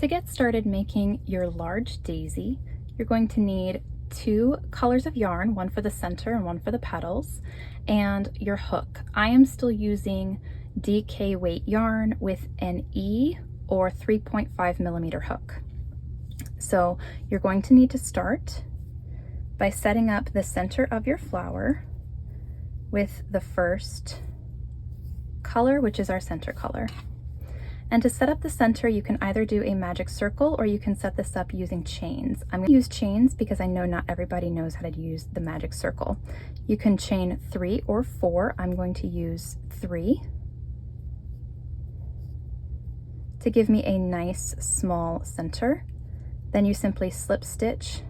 To get started making your large daisy, you're going to need 2 colors of yarn, one for the center and one for the petals, and your hook. I am still using DK weight yarn with an E or 3.5 millimeter hook. So you're going to need to start by setting up the center of your flower with the first color, which is our center color. And to set up the center, you can either do a magic circle or you can set this up using chains. I'm going to use chains because I know not everybody knows how to use the magic circle. You can chain 3 or 4. I'm going to use 3 to give me a nice small center. Then you simply slip stitch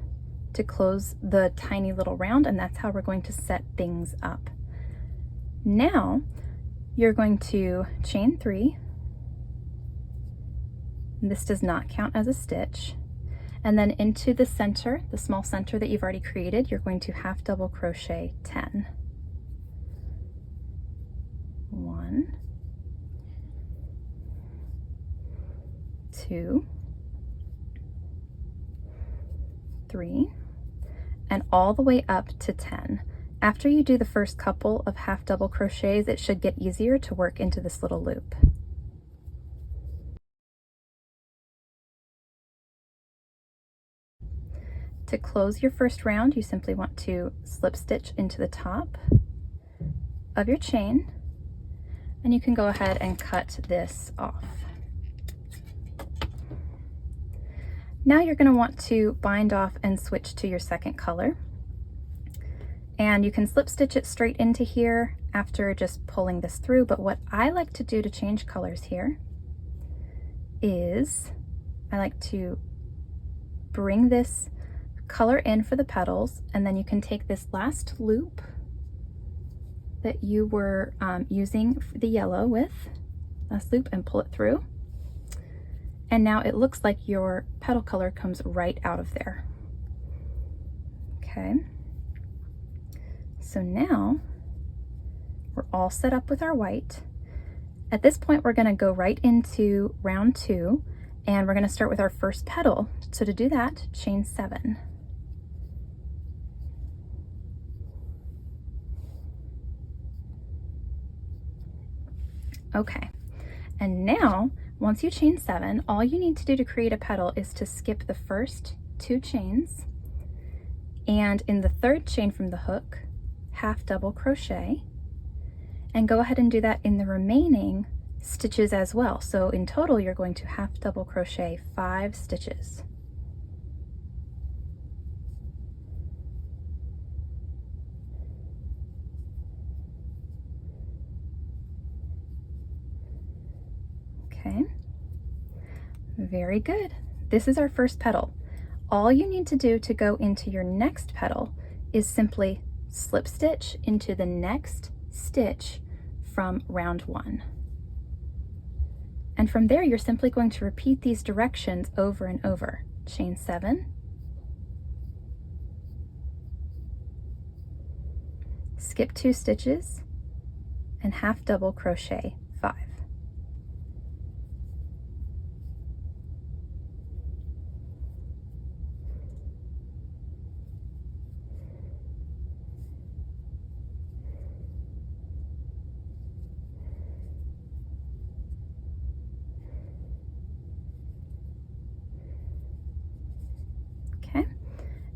to close the tiny little round, and that's how we're going to set things up. Now you're going to chain 3. This does not count as a stitch. And then into the center, the small center that you've already created, you're going to half double crochet 10. 1, 2, 3, and all the way up to 10. After you do the first couple of half double crochets, it should get easier to work into this little loop. To close your first round, you simply want to slip stitch into the top of your chain, and you can go ahead and cut this off. Now you're going to want to bind off and switch to your second color, and you can slip stitch it straight into here after just pulling this through, but what I like to do to change colors here is I like to bring this color in for the petals, and then you can take this last loop that you were using the yellow with, last loop, and pull it through. And now it looks like your petal color comes right out of there. Okay. So now we're all set up with our white. At this point, we're going to go right into round 2, and we're going to start with our first petal. So to do that, chain 7. Okay, and now once you chain 7, all you need to do to create a petal is to skip the first 2 chains, and in the third chain from the hook, half double crochet, and go ahead and do that in the remaining stitches as well. So in total, you're going to half double crochet 5 stitches. Okay, very good. This is our first petal. All you need to do to go into your next petal is simply slip stitch into the next stitch from round 1. And from there, you're simply going to repeat these directions over and over. Chain 7, skip 2 stitches, and half double crochet 5.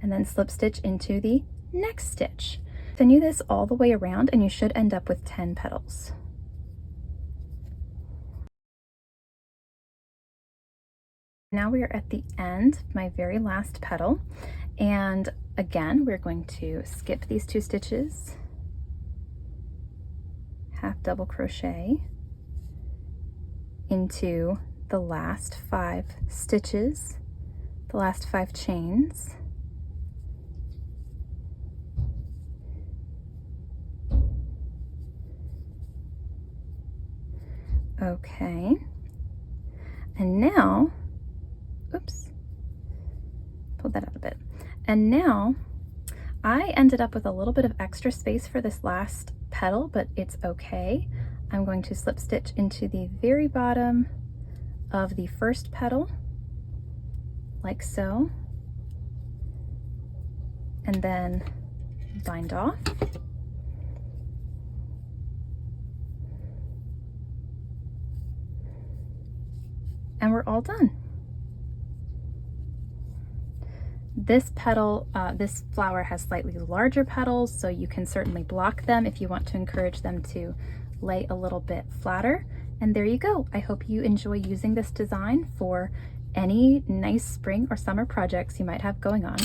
And then slip stitch into the next stitch. Continue this all the way around, and you should end up with 10 petals. Now we are at the end, my very last petal, and again we're going to skip these 2 stitches, half double crochet into the last 5 stitches, the last 5 chains. Okay, and now, oops, pulled that out a bit. And now I ended up with a little bit of extra space for this last petal, but it's okay. I'm going to slip stitch into the very bottom of the first petal like so, and then bind off. And we're all done. This petal, this flower has slightly larger petals, so you can certainly block them if you want to encourage them to lay a little bit flatter. And there you go. I hope you enjoy using this design for any nice spring or summer projects you might have going on.